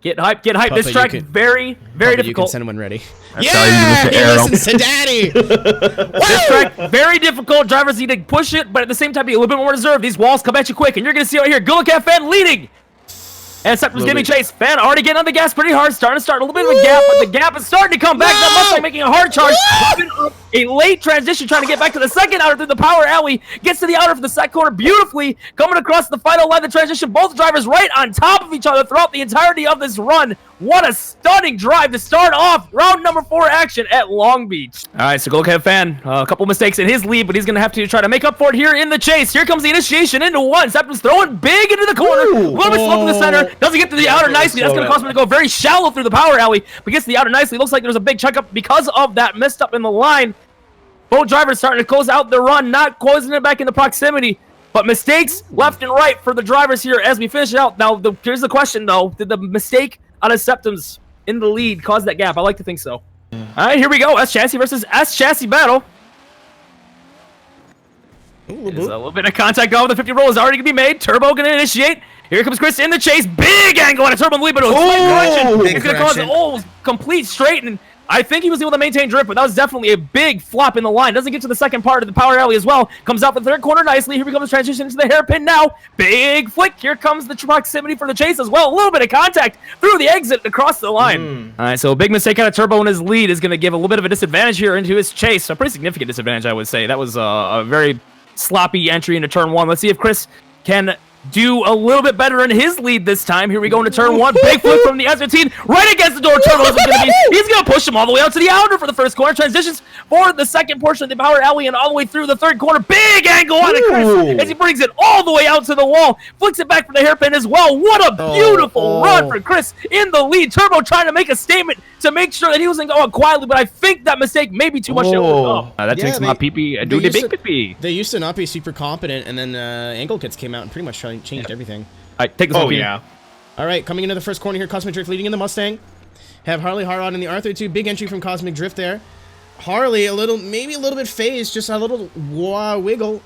Get hype, get hype. Papa, This track very, very difficult. You can send him when ready. Yeah, he listens to daddy. This track, very difficult. Drivers need to push it, but at the same time, be a little bit more reserved. These walls come at you quick, and you're going to see right here, Good Look at Fan leading. And Septem's giving chase. Fan already getting on the gas pretty hard. Starting to start a little bit of a gap, but the gap is starting to come back. That Mustang making a hard charge. A late transition trying to get back to the second outer through the power alley. Gets to the outer for the second corner beautifully. Coming across the final line of the transition. Both drivers right on top of each other throughout the entirety of this run. What a stunning drive to start off round number 4 action at Long Beach. All right, so Go Look Ahead Fan, a couple mistakes in his lead, but he's going to have to try to make up for it here in the chase. Here comes the initiation into one. Septem's throwing big into the corner. A little bit slow to the center. Doesn't get to the outer nicely. That's going to cause him to go very shallow through the power alley, but gets to the outer nicely. Looks like there's a big checkup because of that messed up in the line. Both drivers starting to close out the run, not closing it back into proximity. But mistakes left and right for the drivers here as we finish it out. Now, here's the question, though. Did the mistake out of Septem's in the lead cause that gap? I like to think so. All right, here we go. S Chassis versus S Chassis battle. There's a little bit of contact over. The 50 roll is already going to be made. Turbo going to initiate. Here comes Chris in the chase. Big angle on a turbo lead, but it's going to cause an complete straight. And I think he was able to maintain drift, but that was definitely a big flop in the line. Doesn't get to the second part of the power alley as well. Comes out the third corner nicely. Here we go, the transition into the hairpin now. Big flick. Here comes the proximity for the chase as well. A little bit of contact through the exit across the line. All right, so a big mistake out of Turbo in his lead is going to give a little bit of a disadvantage here into his chase. A pretty significant disadvantage, I would say. That was a very sloppy entry into turn 1. Let's see if Chris can do a little bit better in his lead this time. Here we go into turn 1. Big flip from the S13 right against the door. Turbo is going to be. He's going to push him all the way out to the outer for the first corner. Transitions for the second portion of the power alley and all the way through the third corner. Big angle on it, Chris, as he brings it all the way out to the wall. Flicks it back from the hairpin as well. What a beautiful run for Chris in the lead. Turbo trying to make a statement to make sure that he wasn't going quietly, but I think that mistake may be too much to overcome. That takes my PP. Do the big PP. They used to not be super competent, and then angle kits came out and pretty much changed everything. All right, take this one. All right, coming into the first corner here, Cosmic Drift leading in the Mustang. Have Harley Harrod in the R32. Big entry from Cosmic Drift there. Harley maybe a little bit phased, just a little wiggle.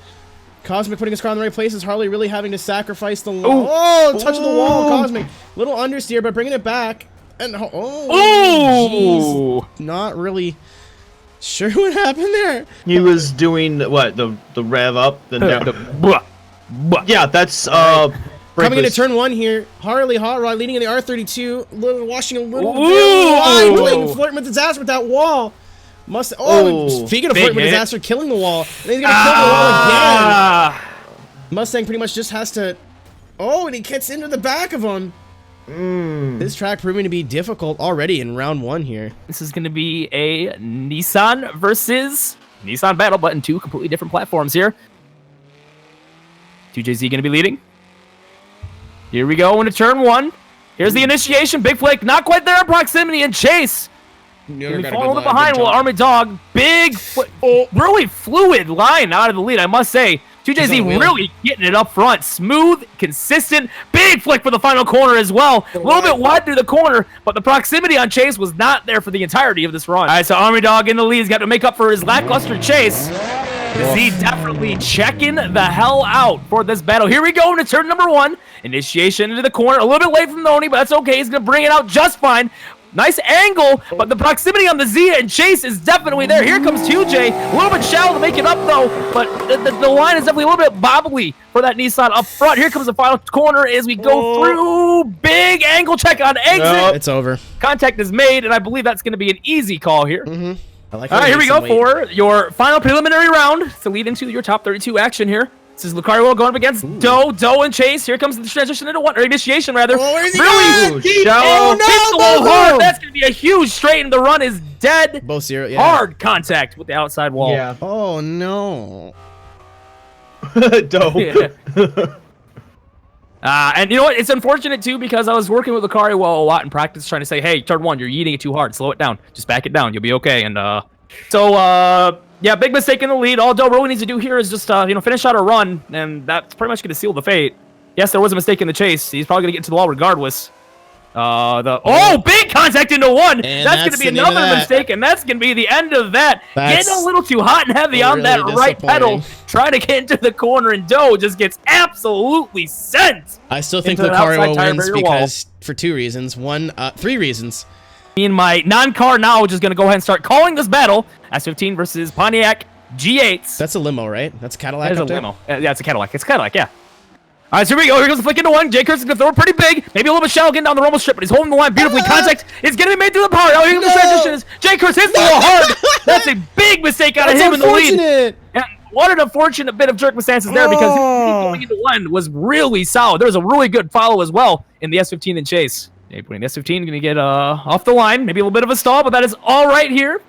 Cosmic putting his car in the right places. Harley really having to sacrifice the touching the wall. Cosmic, little understeer, but bringing it back. And geez, not really sure what happened there. He was doing what, the rev up, yeah, that's coming into turn 1 here. Harley Hot Rod leading in the R32, washing a little wide, playing flirting with disaster with that wall. Speaking of flirting with disaster, killing the wall. And he's gonna kill the wall again. Mustang pretty much just has to. And he gets into the back of him. This track proving to be difficult already in round 1 here. This is going to be a Nissan versus Nissan battle, but in 2 completely different platforms here. 2JZ going to be leading. Here we go into turn 1. Here's the initiation. Big flick. Not quite there in proximity and chase. Falling a little bit behind. Will Army Dog. Big, really fluid line out of the lead, I must say. 2JZ really getting it up front. Smooth, consistent. Big flick for the final corner as well. A little bit wide through the corner, but the proximity on Chase was not there for the entirety of this run. All right, so Army Dog in the lead. He's got to make up for his lackluster chase. Z definitely checking the hell out for this battle. Here we go into turn number 1. Initiation into the corner. A little bit late from Noni, but that's okay. He's going to bring it out just fine. Nice angle, but the proximity on the Z and Chase is definitely there. Here comes 2J. A little bit shallow to make it up, though, but the line is definitely a little bit bobbly for that Nissan up front. Here comes the final corner as we go through. Big angle check on exit. It's over. Contact is made, and I believe that's going to be an easy call here. All right, here we go for your final preliminary round to lead into your top 32 action here. This is Lucario going up against Doe and Chase. Here comes the transition into initiation, rather. Really hard. That's going to be a huge straight, and the run is dead. Both zero, hard contact with the outside wall. Yeah. Oh, no. Doe. And you know what? It's unfortunate, too, because I was working with Lucario a lot in practice, trying to say, hey, turn 1, you're eating it too hard. Slow it down. Just back it down. You'll be okay. And yeah, big mistake in the lead. All Doe really needs to do here is just, finish out a run, and that's pretty much going to seal the fate. Yes, there was a mistake in the chase. He's probably going to get into the wall regardless. Big contact into one. And That's going to be another mistake, and that's going to be the end of that. Getting a little too hot and heavy on that right pedal, trying to get into the corner, and Doe just gets absolutely sent. I still think Lucario wins because for 2 reasons. 3 reasons. Me and my non-car knowledge is going to go ahead and start calling this battle. S15 versus Pontiac G8s. That's a limo, right? That's a Cadillac. That is a limo. Yeah, it's a Cadillac. It's a Cadillac, yeah. All right, so here we go. Here goes the flick into one. J. Kurtz is going to throw it pretty big. Maybe a little bit shallow getting down the rumble strip, but he's holding the line beautifully. Contact is going to be made through the power. Oh, here comes the transition. J. Kurtz hits the wall hard. That's a big mistake out of him in the lead. And what an unfortunate bit of jerk misstances there because his going into one was really solid. There was a really good follow as well in the S15 and chase. Putting the S15 going to get off the line. Maybe a little bit of a stall, but that is all right here.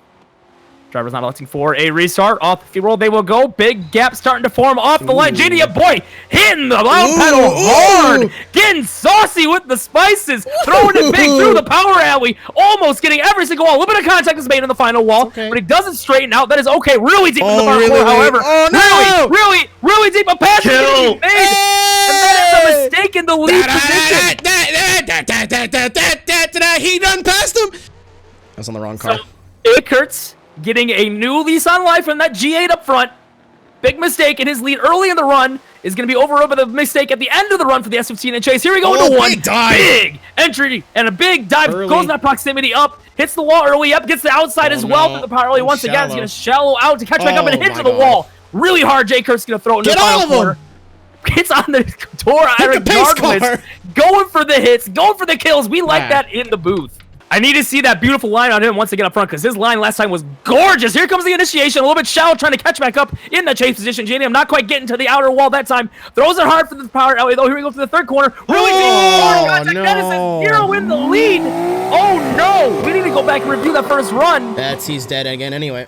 Driver's not electing for a restart. Off the roll they will go. Big gap starting to form off the line. JD, boy, hitting the loud pedal hard. Getting saucy with the spices. Throwing it big through the power alley. Almost getting every single wall. A little bit of contact is made in the final wall. But he doesn't straighten out. That is okay. Really deep in the power core, however. Really deep. A pass is getting made. And that is a mistake in the lead position. He done passed him. I was on the wrong car. So, it hurts. Getting a new lease on life in that G8 up front. Big mistake in his lead early in the run is going to be overrun by the mistake at the end of the run for the S15 and chase. Here we go into one. Big entry and a big dive. Goes in that proximity up. Hits the wall early up. Gets the outside as well through the power early. Once again, it's going to shallow out to catch back up and hit to the wall. Really hard. J. Kurt's going to throw it into the final corner. Gets on the door regardless. Going for the hits. Going for the kills. We like that in the booth. I need to see that beautiful line on him once again up front because his line last time was gorgeous. Here comes the initiation. A little bit shallow, trying to catch back up in the chase position. JDM not quite getting to the outer wall that time. Throws it hard for the power alley, though. Here we go to the third corner. Really deep. That is a 0 in the lead. Oh, no. We need to go back and review that first run. He's dead again anyway.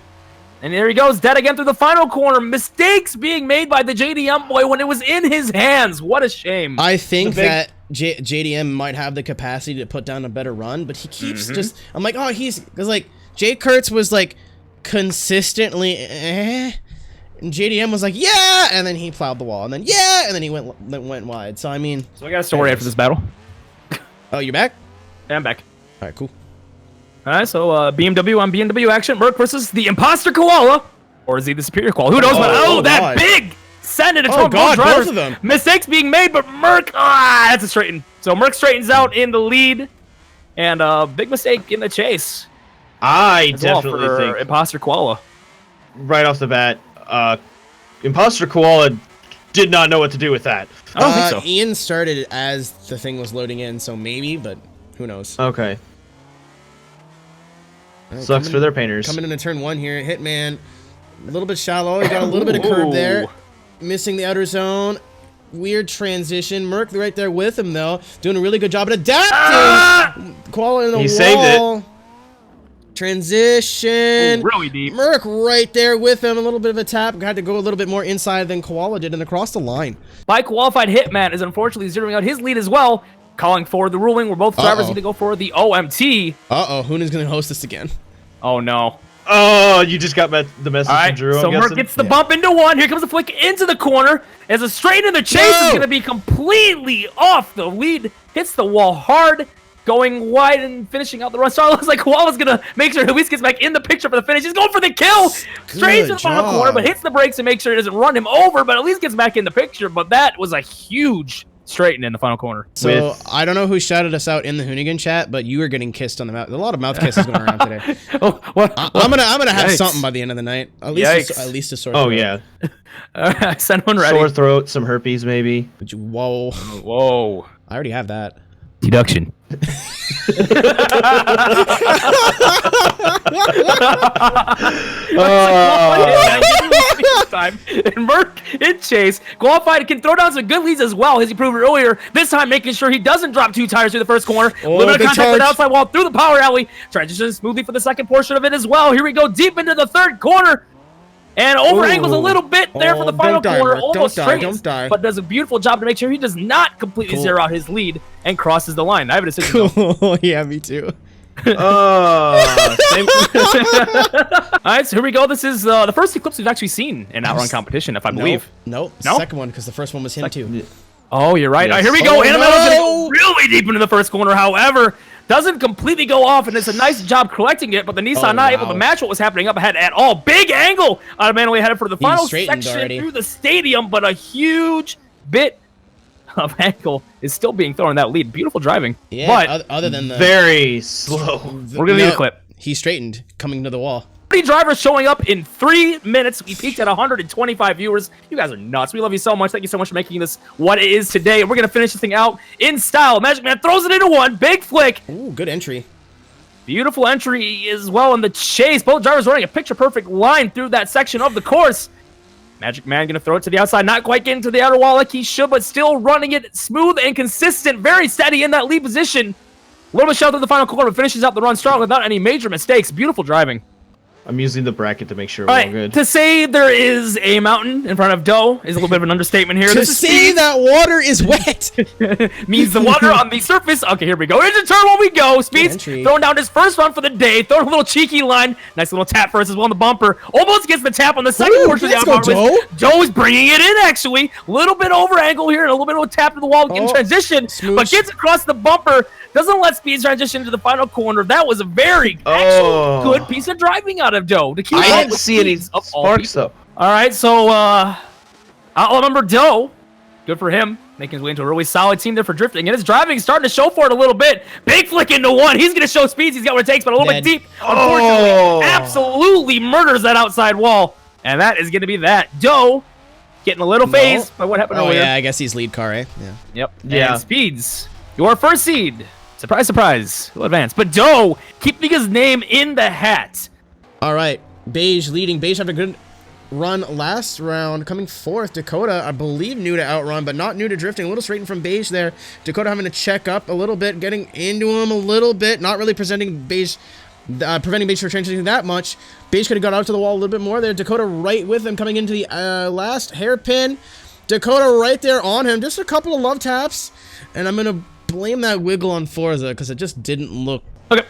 And there he goes, dead again through the final corner. Mistakes being made by the JDM boy when it was in his hands. What a shame. I think that JDM might have the capacity to put down a better run, but he keeps just... I'm like, because, like, J. Kurtz was, like, consistently... And JDM was like, yeah! And then he plowed the wall. And then, yeah! And then he went wide. So, I mean... So I got a story after this battle. Oh, you're back? Yeah, I'm back. All right, cool. All right, so BMW on BMW action. Merc versus the imposter koala. Or is he the superior koala? Who knows? But that big send it to both drivers. Both of them. Mistakes being made, but Merc, that's a straighten. So Merc straightens out in the lead. And big mistake in the chase. I definitely think imposter koala. Right off the bat, imposter koala did not know what to do with that. I don't think so. Ian started as the thing was loading in, so maybe, but who knows? Okay. Right, sucks for their painters. Coming into turn 1 here, Hitman, a little bit shallow. He got a little bit of curve there, missing the outer zone. Weird transition. Merc right there with him though, doing a really good job at adapting. Koala in the wall. He saved it. Transition. Really deep. Merc right there with him. A little bit of a tap. Had to go a little bit more inside than Koala did and across the line. By qualified Hitman is unfortunately zeroing out his lead as well. Calling for the ruling where both drivers need to go for the OMT. Huna's going to host this again. Oh, no. Oh, you just got the message from Drew, so Merc gets the bump into one. Here comes the flick into the corner. As a straight in the chase is going to be completely off the lead. Hits the wall hard. Going wide and finishing out the run. So it looks like Koala's going to make sure Luis gets back in the picture for the finish. He's going for the kill. Straight to the final corner, but hits the brakes to make sure it doesn't run him over, but at least gets back in the picture. But that was a huge straighten in the final corner. So I don't know who shouted us out in the Hoonigan chat, but you were getting kissed on the mouth. A lot of mouth kisses going around today. I'm gonna have something by the end of the night. At least a sore throat. Oh yeah. I sent one ready. Sore throat, some herpes maybe. But whoa. I already have that. Deduction. And Merc in chase, qualified, can throw down some good leads as well, as he proved earlier. This time making sure he doesn't drop 2 tires through the first corner. A little bit of contact with the outside wall through the power alley. Transitions smoothly for the second portion of it as well. Here we go deep into the third corner. And over angles a little bit there for the final corner. Almost straight, but does a beautiful job to make sure he does not completely zero out his lead and crosses the line. I have a decision. Cool. Yeah, me too. Same. All right, so here we go. This is the first eclipse we've actually seen in Outrun competition, if I believe. Nope. Second one, because the first one was him too. Oh, you're right. Yes. All right, here we go. Oh, Animal's gonna no. go really deep into the first corner. However, doesn't completely go off, and it's a nice job collecting it, but the Nissan not able to match what was happening up ahead at all. Big angle out of Manuel headed for the final section through the stadium, but a huge bit of angle is still being thrown in that lead. Beautiful driving. Yeah, but other than the... Very slow. We're going to need a clip. He straightened, coming to the wall. 30 drivers showing up in 3 minutes. We peaked at 125 viewers. You guys are nuts. We love you so much. Thank you so much for making this what it is today. We're going to finish this thing out in style. Magic Man throws it into one. Big flick. Ooh, good entry. Beautiful entry as well in the chase. Both drivers running a picture-perfect line through that section of the course. Magic Man going to throw it to the outside. Not quite getting to the outer wall like he should, but still running it smooth and consistent. Very steady in that lead position. A little bit sheltered in the final corner. Finishes out the run strong without any major mistakes. Beautiful driving. I'm using the bracket to make sure we're all good. To say there is a mountain in front of Doe is a little bit of an understatement here. To say that water is wet means the water on the surface. Okay, here we go. Into turn one we go. Speeds throwing down his first run for the day. Throwing a little cheeky line. Nice little tap first as well on the bumper. Almost gets the tap on the second portion of the outer. Doe is bringing it in actually. A little bit over angle here and a little bit of a tap to the wall in transition, but gets across the bumper. Doesn't let Speeds transition to the final corner. That was a very actual good piece of driving out of Doe. To keep I didn't see any sparks though. All right, so I'll remember Doe. Good for him, making his way into a really solid team there for drifting. And his driving is starting to show for it a little bit. Big flick into one. He's going to show Speeds. He's got what it takes, but a little bit deep. Unfortunately, absolutely murders that outside wall. And that is going to be that. Doe getting a little phased by what happened earlier. Oh, yeah, I guess he's lead car, eh? Yeah. Yep. Yeah. And Speeds, your first seed. Surprise, surprise. He'll advance. But Doe keeping his name in the hat. All right. Beige leading. Beige having a good run last round. Coming fourth. Dakota, I believe, new to Outrun, but not new to drifting. A little straightened from Beige there. Dakota having to check up a little bit, getting into him a little bit. Not really preventing Beige from transitioning that much. Beige could have got out to the wall a little bit more there. Dakota right with him coming into the last hairpin. Dakota right there on him. Just a couple of love taps. And I'm going to blame that wiggle on Forza because it just didn't look... Okay.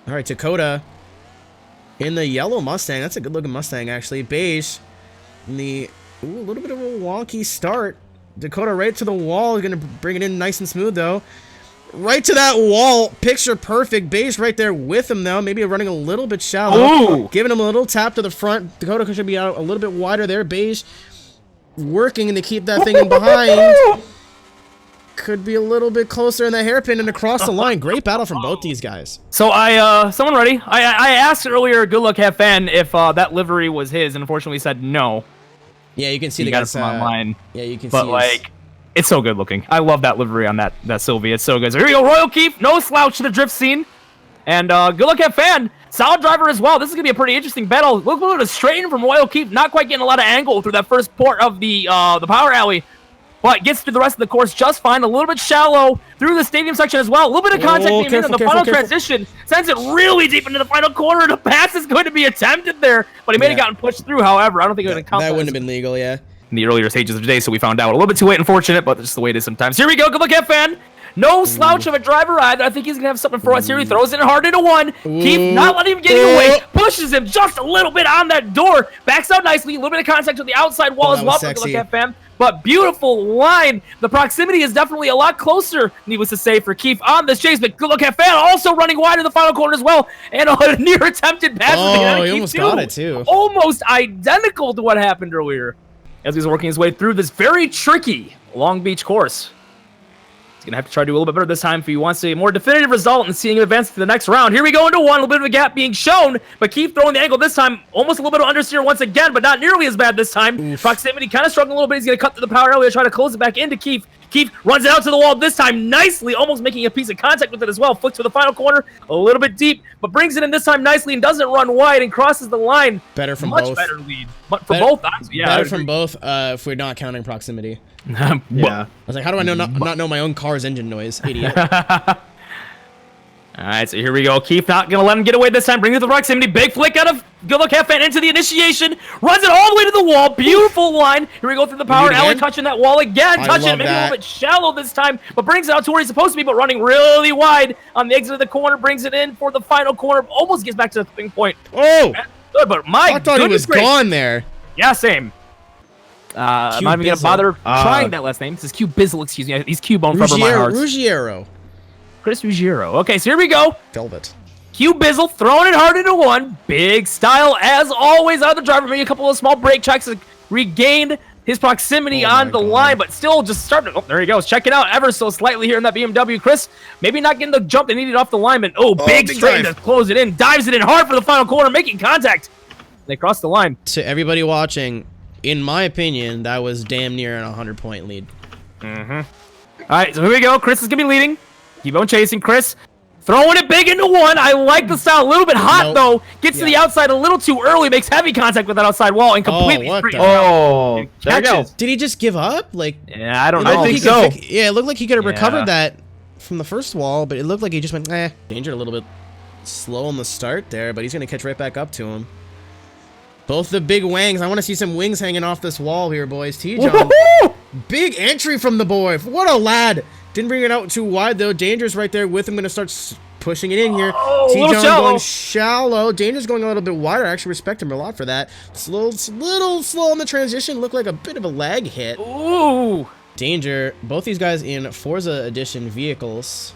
All right, Dakota in the yellow Mustang. That's a good-looking Mustang, actually. Beige in the... Ooh, a little bit of a wonky start. Dakota right to the wall. Going to bring it in nice and smooth, though. Right to that wall. Picture perfect. Beige right there with him, though. Maybe running a little bit shallow. Ooh. Giving him a little tap to the front. Dakota should be out a little bit wider there. Beige working to keep that thing in behind. Could be a little bit closer in the hairpin and across the line. Great battle from both these guys. So someone ready? I asked earlier, Good Luck Have Fan, if that livery was his, and unfortunately said no. Yeah, you can see the guys from online. Yeah, you can see. But like, it's so good looking. I love that livery on that Sylvia. It's so good. So here we go, Royal Keith, no slouch to the drift scene, and Good Luck Have Fan, solid driver as well. This is gonna be a pretty interesting battle. Look a little straighten from Royal Keith, not quite getting a lot of angle through that first port of the power alley. But gets through the rest of the course just fine. A little bit shallow through the stadium section as well. A little bit of contact being made in the final transition. Sends it really deep into the final corner. The pass is going to be attempted there. But he may have gotten pushed through, however. I don't think it would count. That wouldn't have been legal, yeah. In the earlier stages of the day, so we found out. A little bit too late, unfortunate, but that's just the way it is sometimes. Here we go. Good luck, F-Fan. No slouch of a driver either. I think he's going to have something for us here. He throws it hard into one. Keith not letting him get away. Pushes him just a little bit on that door. Backs out nicely. A little bit of contact with the outside wall as well. Good luck, F-Fan. But beautiful line. The proximity is definitely a lot closer, needless to say, for Keith on this chase. But Good Luck Have Fan also running wide in the final corner as well. And a near attempted pass. Oh, he almost got it, too. Almost identical to what happened earlier. As he's working his way through this very tricky Long Beach course. He's going to have to try to do a little bit better this time if he wants a more definitive result and seeing him advance to the next round. Here we go into one. A little bit of a gap being shown, but Keith throwing the angle this time. Almost a little bit of understeer once again, but not nearly as bad this time. Oof. Proximity kind of struggling a little bit. He's going to cut through the power area, try to close it back into Keith. Keith runs it out to the wall this time nicely, almost making a piece of contact with it as well. Flicks to the final corner, a little bit deep, but brings it in this time nicely and doesn't run wide and crosses the line. Better from both. Much better lead. But for both, honestly, yeah. Better from both if we're not counting proximity. Yeah. I was like, how do I not know my own car's engine noise? Idiot. All right, so here we go. Keith not going to let him get away this time. Brings it to the proximity. Big flick out of Good Luck Have Fan into the initiation. Runs it all the way to the wall. Beautiful line. Here we go through the power alley, touching that wall again. Touching it maybe a little bit shallow this time, but brings it out to where he's supposed to be, but running really wide on the exit of the corner. Brings it in for the final corner. Almost gets back to the tipping point. Oh! Good, but I thought he was gone there. Yeah, same. I'm not even gonna bother trying that last name. This is Q Bizzle, excuse me. He's Q-Bone from my heart. Ruggiero. Chris Ruggiero. Okay, so here we go. Velvet. Q Bizzle throwing it hard into one. Big style as always out of the driver. Maybe a couple of small brake checks to regain his proximity on the line, but still just starting to, there he goes. Check it out ever so slightly here in that BMW. Chris, maybe not getting the jump they needed off the line, but big straight to close it in. Dives it in hard for the final corner, making contact. They cross the line. To everybody watching, in my opinion, that was damn near an 100-point lead. All right, so here we go. Chris is going to be leading. Keep on chasing Chris. Throwing it big into one. I like the style. A little bit hot, though. Gets to the outside a little too early. Makes heavy contact with that outside wall and completely there you go. Did he just give up? Like, yeah, I don't know. I think so. Yeah, it looked like he could have recovered that from the first wall, but it looked like he just went, Danger a little bit slow on the start there, but he's going to catch right back up to him. Both the big wangs. I want to see some wings hanging off this wall here, boys. T-John. Big entry from the boy. What a lad. Didn't bring it out too wide, though. Danger's right there with him. Going to start pushing it in here. T-John going shallow. Danger's going a little bit wider. I actually respect him a lot for that. Little slow on the transition. Looked like a bit of a lag hit. Ooh. Danger. Both these guys in Forza Edition vehicles.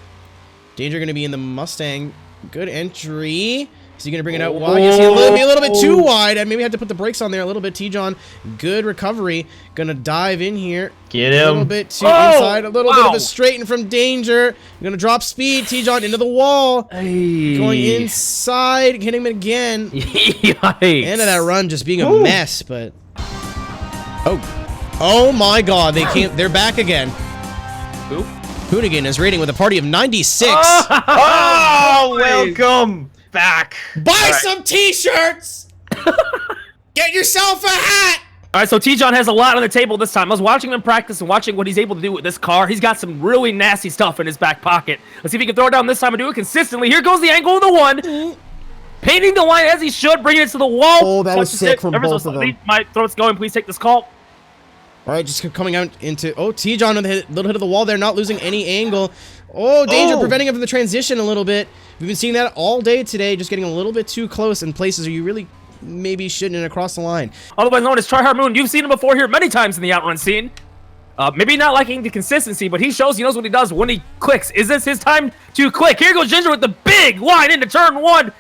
Danger going to be in the Mustang. Good entry. Is he going to bring it out wide? Yes, a little bit too wide. I maybe had to put the brakes on there a little bit. T-John, good recovery. Going to dive in here. Get him. A little bit too inside. A little bit of a straighten from Danger. Going to drop speed. T-John into the wall. Going inside. Hitting him again. Yikes. End of that run just being a mess, but... Oh my God. They're back again. Who? Hoonigan is rating with a party of 96. Welcome back. Buy some t-shirts. Get yourself a hat. All right, so T-John has a lot on the table this time. I was watching him practice and watching what he's able to do with this car. He's got some really nasty stuff in his back pocket. Let's see if he can throw it down this time and do it consistently. Here goes the angle of the one. Painting the line as he should, bringing it to the wall. Oh, that was sick from both of them. My throat's going. Please take this call. All right, just coming out into... T-John with a little hit of the wall there, not losing any angle. Danger preventing him from the transition a little bit. We've been seeing that all day today, just getting a little bit too close in places where you really maybe shouldn't across the line. Otherwise known as Tryhard Moon. You've seen him before here many times in the Outrun scene. Maybe not liking the consistency, but he shows he knows what he does when he clicks. Is this his time to click? Here goes Ginger with the big line into turn one.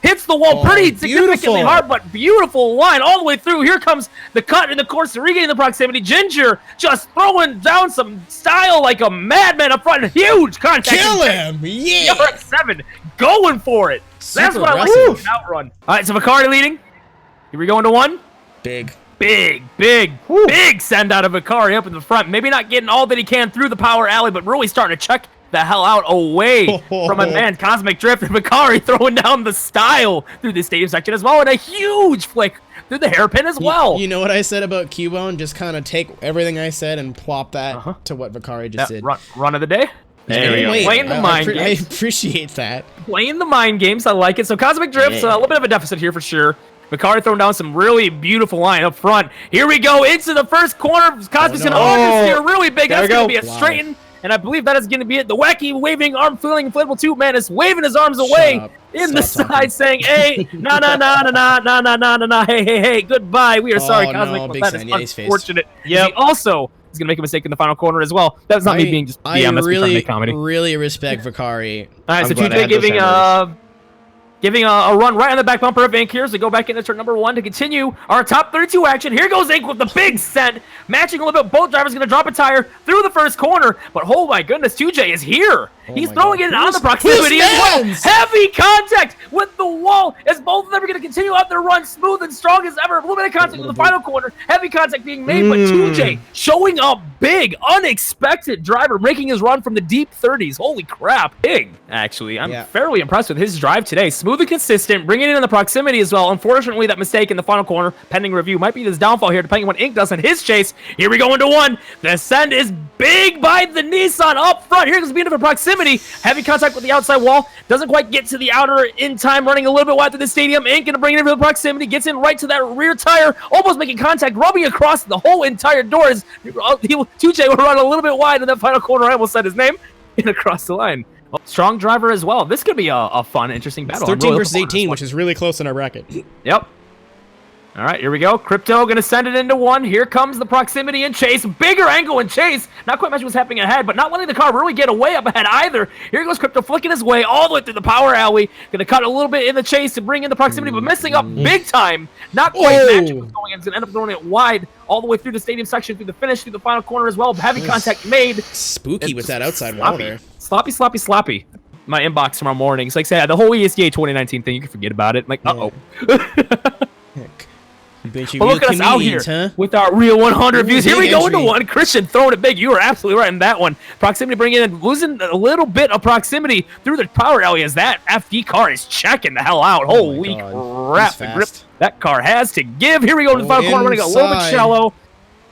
Hits the wall pretty significantly hard, but beautiful line all the way through. Here comes the cut in the course to regain the proximity. Ginger just throwing down some style like a madman up front. Huge contact. Kill him! Yeah! RX-7 going for it. That's what I like to do in Outrun. All right, so Vicari leading. Here we go into one. Big send out of Vicari up in the front. Maybe not getting all that he can through the power alley, but really starting to check the hell out away from a man. Cosmic Drift and Vicari throwing down the style through the stadium section as well, and a huge flick through the hairpin as well. You know what I said about Q-Bone? Just kind of take everything I said and plop that to what Vicari just did. Run of the day. There you go. Playing the mind games. I appreciate that. Playing the mind games. I like it. So Cosmic Drift's a little bit of a deficit here for sure. Vicari throwing down some really beautiful line up front. Here we go into the first corner. Cosmic's going to understeer really big. That's going to be a straighten. And I believe that is going to be it. The wacky waving arm feeling inflatable tube man is waving his arms away in the side saying, hey, nah, hey, goodbye. We are sorry, Cosmic, but that is unfortunate. He also is going to make a mistake in the final corner as well. That's not me being just BM, that's me trying to make comedy. Really respect Vicari. All right, so TJ giving a run right on the back bumper of Ink here as we go back into turn number one to continue our top 32 action. Here goes Ink with the big send, matching a little bit. Both drivers going to drop a tire through the first corner, but oh my goodness, 2J is here. He's throwing it on the proximity as well. Heavy contact with the wall as both of them are going to continue out their run smooth and strong as ever. A little bit of contact with the final corner. Heavy contact being made, but 2J showing up big, unexpected driver making his run from the deep 30s. Holy crap. Big, actually. I'm fairly impressed with his drive today. Smooth and consistent, bringing it in the proximity as well. Unfortunately, that mistake in the final corner, pending review, might be his downfall here, depending on what Ink does in his chase. Here we go into one. The send is big by the Nissan up front. Here goes being of a proximity. Heavy contact with the outside wall. Doesn't quite get to the outer in time, running a little bit wide through the stadium. Ink gonna bring it into the proximity. Gets in right to that rear tire, almost making contact, rubbing across the whole entire doors. 2J will run a little bit wide in that final corner. I almost said his name. And across the line. Strong driver as well. This could be a fun, interesting battle. It's 13 versus 18, which is really close in our bracket. Yep. All All right, here we go. Crypto going to send it into one. Here comes the proximity and chase. Bigger angle and chase. Not quite matching what's happening ahead, but not letting the car really get away up ahead either. Here goes Crypto flicking his way all the way through the power alley. Going to cut a little bit in the chase to bring in the proximity, but missing up big time. Not quite matching what's going on. He's going to end up throwing it wide all the way through the stadium section, through the finish, through the final corner as well. Heavy contact made. Spooky with that outside wall there. Sloppy, sloppy, sloppy. My inbox tomorrow morning. It's like, say, the whole ESDA 2019 thing, you can forget about it. Like, uh-oh. But look at us out here with our real 100 views. Here we go into one. Christian throwing it big. You were absolutely right in that one. Proximity bringing in, losing a little bit of proximity through the power alley as that FD car is checking the hell out. Holy crap. The grip that car has to give. Here we go to the final corner, running a little bit shallow.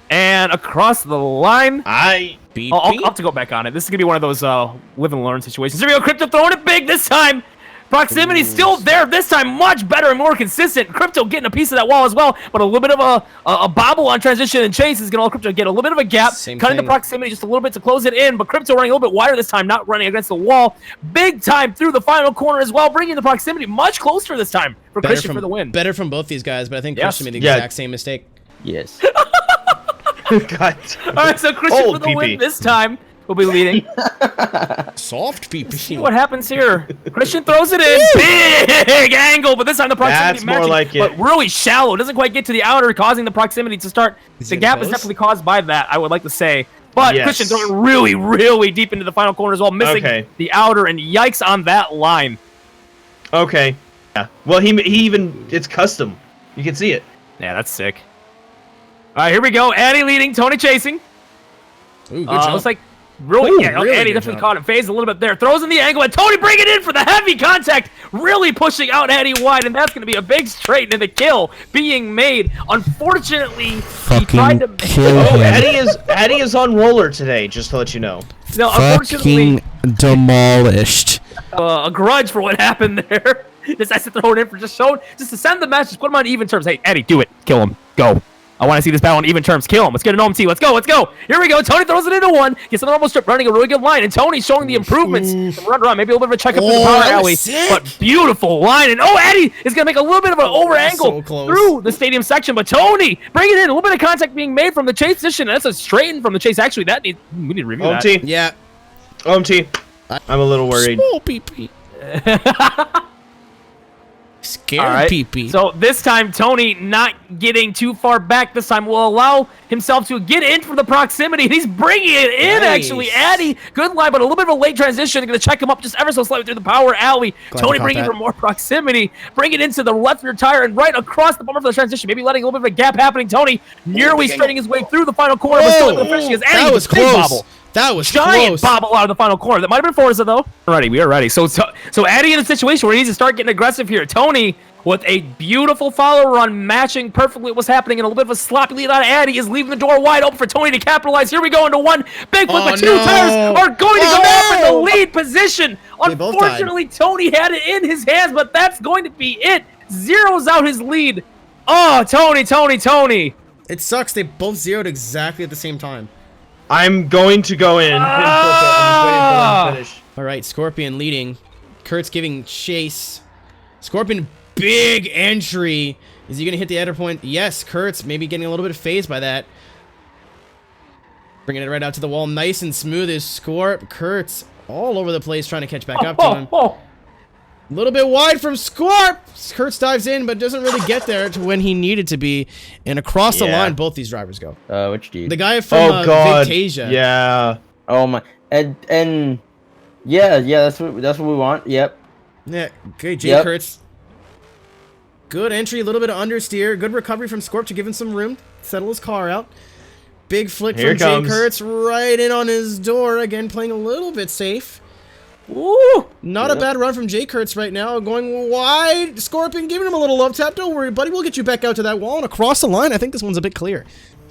And across the line. I'll have to go back on it. This is going to be one of those live and learn situations. Here we go. Crypto throwing it big this time. Proximity still there this time, much better and more consistent. Crypto getting a piece of that wall as well, but a little bit of a bobble on transition and chase is going to allow Crypto to get a little bit of a gap, cutting the proximity just a little bit to close it in, but Crypto running a little bit wider this time, not running against the wall. Big time through the final corner as well, bringing the proximity much closer this time for Christian for the win. Better from both these guys, but I think Christian made the exact same mistake. Yes. God. All right, so Christian for the win this time. Will be leading. Soft PP. See what happens here. Christian throws it in. Big angle, but this time the proximity matching, more like it. but really shallow. Doesn't quite get to the outer, causing the proximity to start. The gap is definitely caused by that, I would like to say. But Christian throwing really, really deep into the final corner as well, missing the outer, and yikes on that line. Okay. Yeah. Well, he even, it's custom. You can see it. Yeah, that's sick. All right, here we go. Addy leading, Tony chasing. Ooh, good job. Looks like really Eddie definitely caught him. Phased a little bit there. Throws in the angle, and Tony bring it in for the heavy contact. Really pushing out Eddie wide, and that's going to be a big straight and the kill being made. Unfortunately, he tried to kill him. Eddie is on roller today, just to let you know. No, unfortunately, demolished. A grudge for what happened there. Decides to throw it in for just to send the match, just put him on even terms. Hey, Eddie, do it. Kill him. Go. I want to see this battle on even terms. Kill him. Let's get an OMT. Let's go. Let's go. Here we go. Tony throws it into one. Gets a normal strip, running a really good line. And Tony's showing the improvements from run. Maybe a little bit of a checkup in the power alley. But beautiful line. And Eddie is going to make a little bit of an over angle through the stadium section. But Tony, bring it in. A little bit of contact being made from the chase position. That's a straighten from the chase. Actually, we need to review OMT. that. Yeah. OMT. I'm a little worried. Small PP. Scared PP. So this time, Tony not getting too far back. This time will allow himself to get in for the proximity. And he's bringing it in, actually. Addy, good line, but a little bit of a late transition. Going to check him up just ever so slightly through the power alley. Tony bringing for more proximity. Bring it into the left rear tire and right across the bumper for the transition. Maybe letting a little bit of a gap happening. Tony nearly straightening his way through the final corner, but still able to finish. That was close. That was giant bobble out of the final corner. That might have been Forza, though. We are ready. So Addy in a situation where he needs to start getting aggressive here. Tony, with a beautiful follow run, matching perfectly what's happening, and a little bit of a sloppy lead out of Addy is leaving the door wide open for Tony to capitalize. Here we go into one big flip, but two tires are going to go off in the lead position. Unfortunately, Tony had it in his hands, but that's going to be it. Zeroes out his lead. Oh, Tony. It sucks. They both zeroed exactly at the same time. I'm going to go in. Finish. All right, Scorpion leading. Kurt's giving chase. Scorpion, big entry. Is he going to hit the header point? Yes, Kurt's maybe getting a little bit of phased by that. Bringing it right out to the wall. Nice and smooth is Scorp. Kurt's all over the place trying to catch back up to him. A little bit wide from Scorp. Kurtz dives in, but doesn't really get there to when he needed to be. And across the line, both these drivers go. Which dude? The guy from Victasia. Yeah. Oh my. And yeah, that's what we want. Yep. Yeah. Okay, Jay Kurtz. Good entry, a little bit of understeer. Good recovery from Scorp to give him some room. Settle his car out. Big flick from Jay Kurtz right in on his door. Again, playing a little bit safe. Ooh, not a bad run from Jay Kurtz right now. Going wide. Scorpion giving him a little love tap. Don't worry, buddy. We'll get you back out to that wall and across the line. I think this one's a bit clear.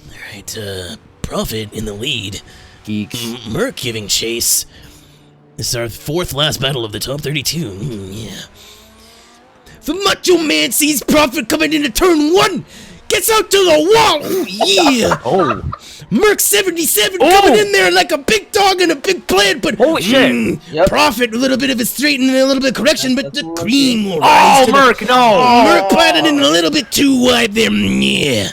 All right, Prophet in the lead. Geek. Merc giving chase. This is our fourth last battle of the top 32. Yeah. The Macho Man sees Prophet coming into turn one. Gets out to the wall. Ooh, yeah. Merc 77 coming in there like a big dog and a big plan, but holy shit. Prophet, a little bit of a straighten and a little bit of correction, but the cream will Oh, rise to Merc, no. Merc planted in a little bit too wide there. Yeah.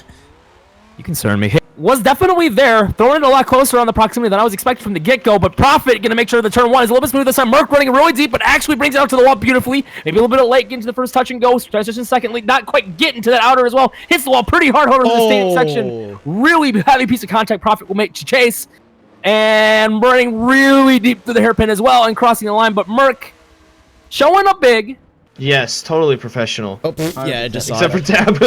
You concern me. Was definitely there, throwing it a lot closer on the proximity than I was expecting from the get-go, but Prophet going to make sure the turn one is a little bit smoother this time. Merc running really deep, but actually brings it out to the wall beautifully. Maybe a little bit of late getting to the first touch and go. Transition secondly, not quite getting to that outer as well. Hits the wall pretty hard over the state section. Really heavy piece of contact Prophet will make to chase. And running really deep through the hairpin as well and crossing the line, but Merc showing up big. Yes, totally professional. Oh, yeah, I just saw Except it. for Tab.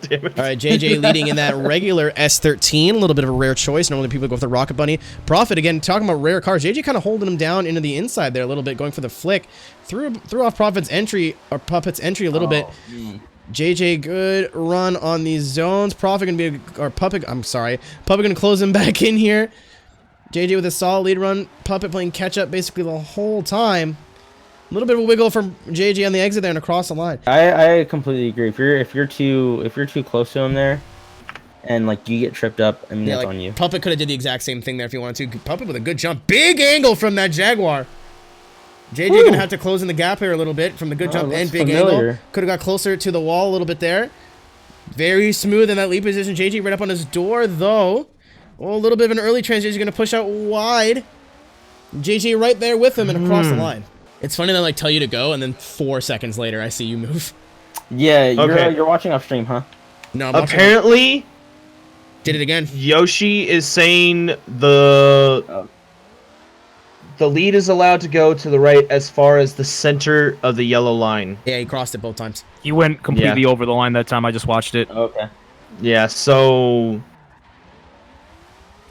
Damn it. All right, JJ leading in that regular S13. A little bit of a rare choice. Normally people go with the Rocket Bunny. Prophet, again, talking about rare cars. JJ kind of holding him down into the inside there a little bit, going for the flick. Threw off Prophet's entry, or Puppet's entry a little bit. JJ, good run on these zones. Prophet going to be, or Puppet, I'm sorry. Puppet going to close him back in here. JJ with a solid lead run. Puppet playing catch up basically the whole time. A little bit of a wiggle from JJ on the exit there and across the line. I completely agree. If you're too close to him there, and like you get tripped up, I mean that's on you. Puppet could have did the exact same thing there if you wanted to. Puppet with a good jump, big angle from that Jaguar. JJ gonna have to close in the gap here a little bit from the good jump and big angle. Could have got closer to the wall a little bit there. Very smooth in that lead position. JJ right up on his door though. Oh, a little bit of an early transition, gonna push out wide. JJ right there with him and across the line. It's funny they like tell you to go, and then 4 seconds later, I see you move. Yeah, you're watching upstream, huh? No, I'm apparently, did it again. Yoshi is saying the lead is allowed to go to the right as far as the center of the yellow line. Yeah, he crossed it both times. He went completely over the line that time. I just watched it. Okay. Yeah, so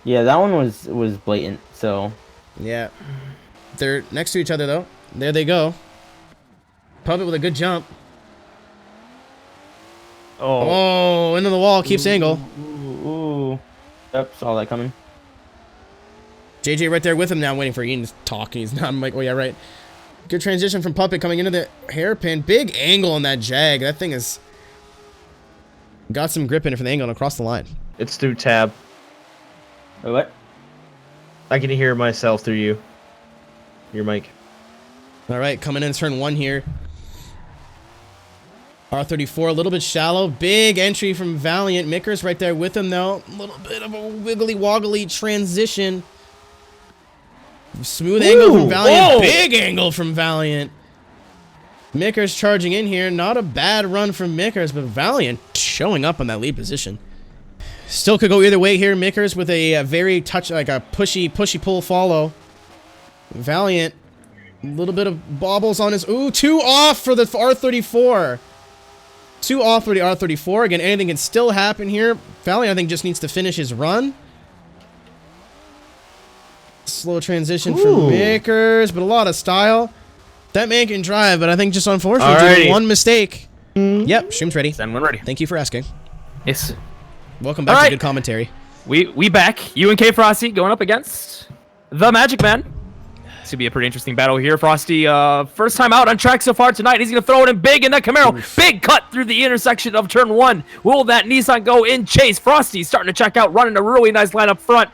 yeah, that one was blatant. So yeah, they're next to each other though. There they go. Puppet with a good jump. Oh, into the wall. Keeps angle. Ooh. Yep, saw that coming. JJ right there with him now, waiting for Ian to talk. He's not. I'm like, oh yeah, right. Good transition from Puppet coming into the hairpin. Big angle on that Jag. That thing is got some grip in it from the angle and across the line. it's through Tab. Wait, what? I can hear myself through your mic. All right, coming in turn one here. R34, a little bit shallow. Big entry from Valiant. Mickers right there with him, though. A little bit of a wiggly-woggly transition. Smooth angle from Valiant. Big angle from Valiant. Mickers charging in here. Not a bad run from Mickers, but Valiant showing up on that lead position. Still could go either way here. Mickers with a very like a pushy pull follow. Valiant. A little bit of bobbles on his... Ooh, 2 off for the R34. 2 off for the R34. Again, anything can still happen here. Valiant, I think, just needs to finish his run. Slow transition from Makers, but a lot of style. That man can drive, but I think just unfortunately did one mistake. Yep, stream's ready. Send one ready. Thank you for asking. Yes. Welcome back to good commentary. We back. You and K Frosty going up against the Magic Man. This could be a pretty interesting battle here. Frosty, first time out on track so far tonight. He's going to throw it in big in that Camaro. Big cut through the intersection of turn 1. Will that Nissan go in chase? Frosty starting to check out, running a really nice line up front.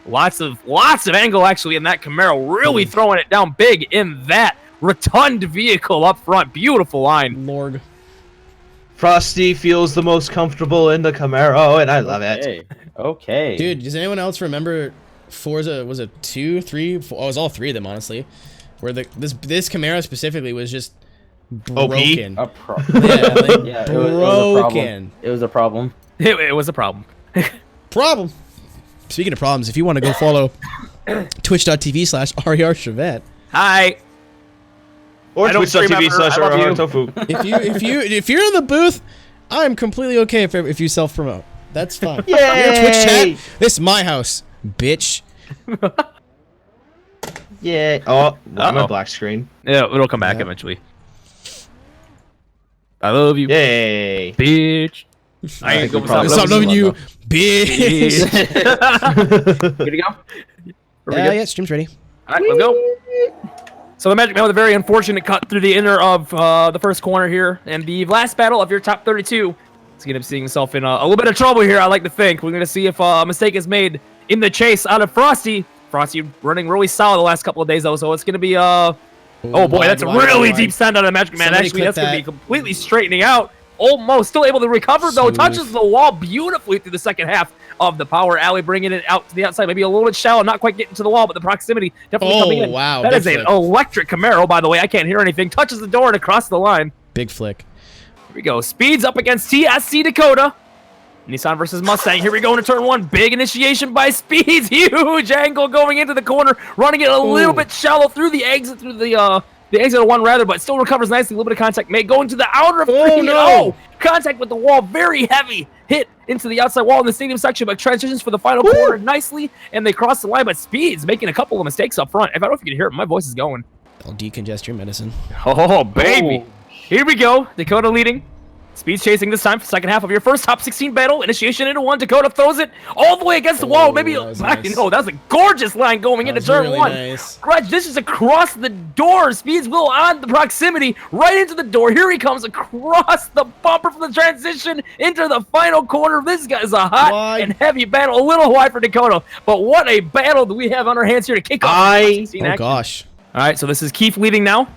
Lots of angle actually in that Camaro. Really throwing it down big in that rotund vehicle up front. Beautiful line. Lord. Frosty feels the most comfortable in the Camaro, and I love it. Okay. Dude, does anyone else remember Forza? Was it 2, 3, 4? Oh, it was all 3 of them, honestly. Where this Camaro specifically was just broken. Yeah, broken. It was a problem. It was a problem. Problem. Speaking of problems, if you want to go follow twitch.tv/RARChevette. Hi. Or twitch.tv/RARChevette. If you're in the booth, I'm completely okay if you self-promote. That's fine. Yay! You're in Twitch chat. This is my house, bitch. Yeah. Oh, I'm a black screen. Yeah, it'll come back eventually. I love you. Yay. Bitch. I ain't gonna Stop loving you, bitch. Good to go? Yeah, stream's ready. All right, let's go. So the Magic Man with a very unfortunate cut through the inner of the first corner here. And the last battle of your top 32 He's going to be seeing himself in a little bit of trouble here, I like to think. We're going to see if a mistake is made in the chase out of Frosty. Frosty running really solid the last couple of days, though, so it's going to be, oh boy, that's a really deep send out of Magic Man. Actually, that's going to be completely straightening out. Almost still able to recover, though. Touches the wall beautifully through the second half of the power alley, bringing it out to the outside. Maybe a little bit shallow, not quite getting to the wall, but the proximity definitely coming in. Wow. That is an electric Camaro, by the way. I can't hear anything. Touches the door and across the line. Big flick. Here we go. Speeds up against TSC Dakota. Nissan versus Mustang. Here we go into turn 1. Big initiation by Speeds. Huge angle going into the corner. Running it a little bit shallow through the exit, the exit of 1 rather, but still recovers nicely. A little bit of contact made. Going to the outer of 3. Oh, contact with the wall. Very heavy hit into the outside wall in the stadium section, but transitions for the final quarter nicely, and they cross the line, but Speeds making a couple of mistakes up front. If I don't know if you can hear it, my voice is going. I'll decongest your medicine. Oh, baby. Here we go. Dakota leading. Speeds chasing this time for second half of your first top 16 battle. Initiation into 1. Dakota throws it all the way against the wall. Maybe back. Nice. No, that was a gorgeous line going into turn 1. Nice. This is across the door. Speeds will on the proximity right into the door. Here he comes across the bumper from the transition into the final corner. This guy is a hot and heavy battle. A little wide for Dakota, but what a battle do we have on our hands here to kick off. Gosh. All right, so this is Keith leading now,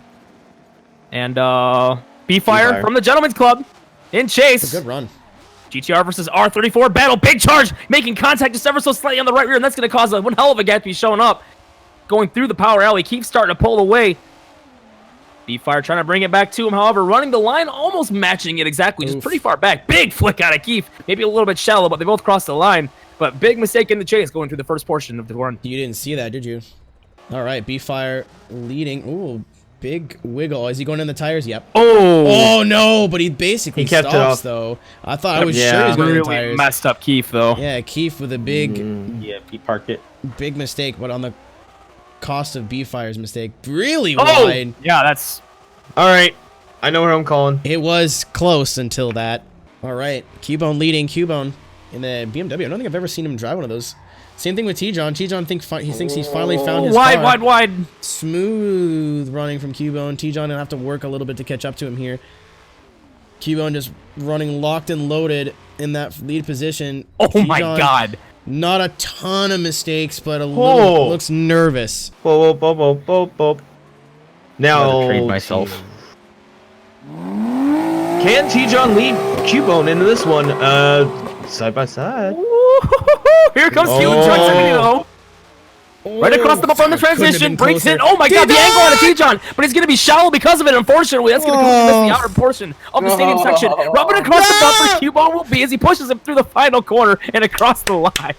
and B-Fire from the Gentleman's Club. In chase. Good run. GTR versus R34 battle. Big charge. Making contact just ever so slightly on the right rear. And that's going to cause one hell of a gap to be showing up. Going through the power alley. Keeps starting to pull away. B-Fire trying to bring it back to him. However, running the line. Almost matching it exactly. Just pretty far back. Big flick out of Keith. Maybe a little bit shallow, but they both crossed the line. But big mistake in the chase going through the first portion of the run. You didn't see that, did you? All right. B-Fire leading. Ooh. Big wiggle. Is he going in the tires? Yep. Oh no! But he basically kept stops, it off. though. I thought I was sure he was going in the tires. Messed up Keith though. Yeah, Keith with a big. Yeah, he parked it. Big mistake, but on the cost of B-Fire's mistake, really wide. Yeah, that's. All right, I know where I'm calling. It was close until that. All right, Cubone leading. Cubone in the BMW. I don't think I've ever seen him drive one of those. Same thing with T-John. T-John thinks he's finally found his car. Wide. Smooth running from Cubone. T-John gonna have to work a little bit to catch up to him here. Cubone just running locked and loaded in that lead position. Oh my God. Not a ton of mistakes, but a little looks nervous. Whoa. Now, trade myself. Can T-John lead Cubone into this one? Side by side. Here comes Q though. Right across the bumper on the transition, breaks in. Oh my God, the angle on a T-John, but he's going to be shallow because of it, unfortunately. That's going to miss the outer portion of the stadium section. Rubbing across the bumper, Cubone will be as he pushes him through the final corner and across the line.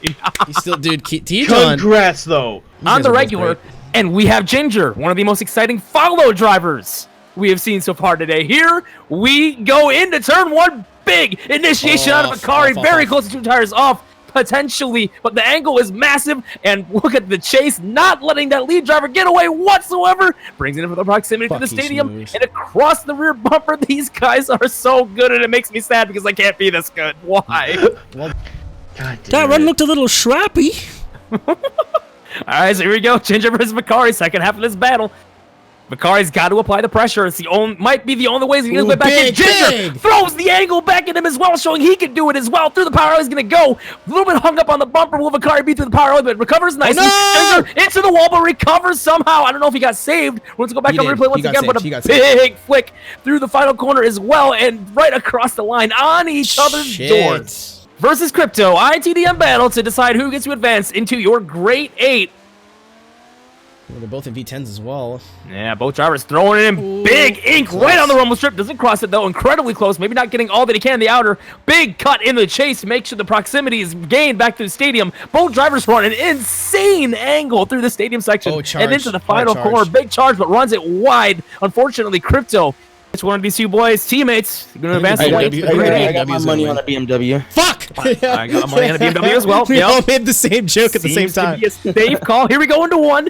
He's still, dude, T-John. Congrats, though. On the regular, and we have Ginger, one of the most exciting follow drivers we have seen so far today. Here we go into turn 1. Big initiation out of Akari, very close to 2 tires off. Potentially, but the angle is massive, and look at the chase, not letting that lead driver get away whatsoever. Brings it in for the proximity to the stadium and across the rear bumper. These guys are so good, and it makes me sad because I can't be this good. Why? God damn that run looked a little schrappy. All right, so here we go. Ginger versus Macari, second half of this battle. Macari's got to apply the pressure. It's might be the only way he's going to get back in. Ginger throws the angle back at him as well, showing he can do it as well. Through the power alley, he's going to go. A little bit hung up on the bumper. Will Macari beat through the power alley, but recovers nicely. Ginger into the wall, but recovers somehow. I don't know if he got saved. We're going to go back and replay once again, but a big flick through the final corner as well, and right across the line on each other's doors. Versus Crypto, ITDM battle to decide who gets to advance into your Great 8. Well, they're both in V10s as well. Yeah, both drivers throwing it in. Big ink right on the rumble strip. Doesn't cross it, though. Incredibly close. Maybe not getting all that he can in the outer. Big cut in the chase to make sure the proximity is gained back to the stadium. Both drivers run an insane angle through the stadium section and into the final corner. Big charge, but runs it wide. Unfortunately, Crypto, it's one of these two boys' teammates. You're going to advance the way. I got my money on a BMW. Fuck! I got money on a BMW as well. We all made the same joke at the same time. Seems to be a safe call. Here we go into 1.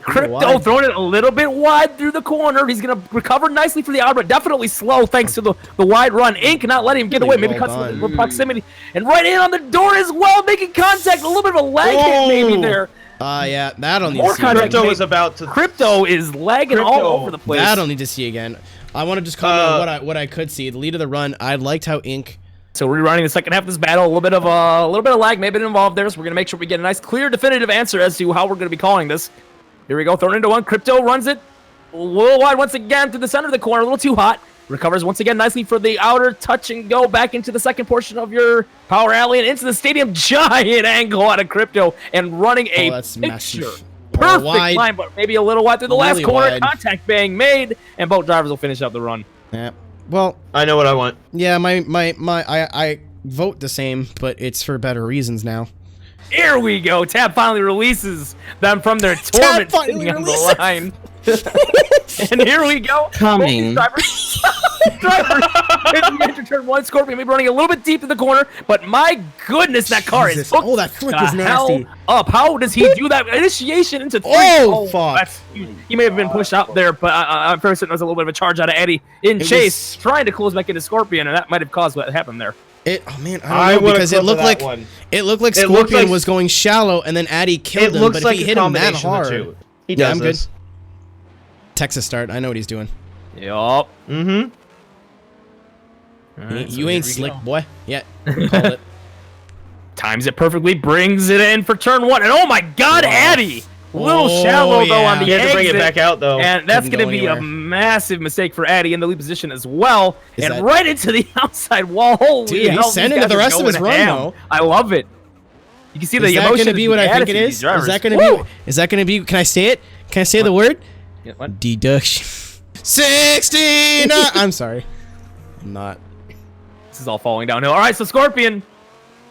Crypto throwing it a little bit wide through the corner. He's going to recover nicely for the outer, but definitely slow thanks to the wide run. Ink not letting him get away. Maybe cuts the proximity. And right in on the door as well, making contact. A little bit of a lag hit maybe there. Yeah, that I'll need to see. Crypto is about to... Crypto is lagging all over the place. That I'll need to see again. I want to just comment on what I could see. The lead of the run, I liked how Ink So we're running the second half of this battle. A little bit of lag may have been involved there, so we're gonna make sure we get a nice, clear, definitive answer as to how we're gonna be calling this. Here we go, thrown into one. Crypto runs it a little wide once again through the center of the corner, a little too hot. Recovers once again nicely for the outer touch and go back into the second portion of your power alley and into the stadium. Giant angle out of Crypto and running a that's picture. massive. Perfect Wide. line, but maybe a little wide through the Really last corner. wide. Contact being made, and both drivers will finish up the run. Yeah. Well, I know what I want. yeah, I vote the same, but it's for better reasons now. Here we go. Tab finally releases them from their torment sitting on the line. And here we go. Coming. Drivers. Enter turn one. Scorpion maybe running a little bit deep in the corner, but my goodness, that car is hooked Oh, that flick the is nasty. hell up. How does he do that? Initiation into three. Oh, fuck. That's huge. He may have been pushed out there, but I'm very certain there was a little bit of a charge out of Eddie in chase, trying to close back into Scorpion, and that might have caused what happened there. Oh man, I don't know, because it looked like Scorpion was going shallow, and then Addy killed him. But if he hit him that hard, he does I'm good. this. Texas start. I know what he's doing. Yup. Mm-hmm. Right, You ain't slick, boy. Yeah, call it. Times it perfectly, brings it in for turn one, and oh my God, Addy! Little shallow though on the He had to bring it exit, back out though. and that's Couldn't going go to be anywhere. a massive mistake for Addy in the lead position as well, Is and that- right into the outside wall. Holy Dude, hell, he's these sending to guys the are rest of his going run, ham. though. I love it. You can see the Is that emotion. going to be what I think it is? Is that going to be? Is that going to be? Can I say it? Can I say the word? Yeah, what? Deduction. 69. I'm sorry. I'm not. This is all falling downhill. All right, so Scorpion,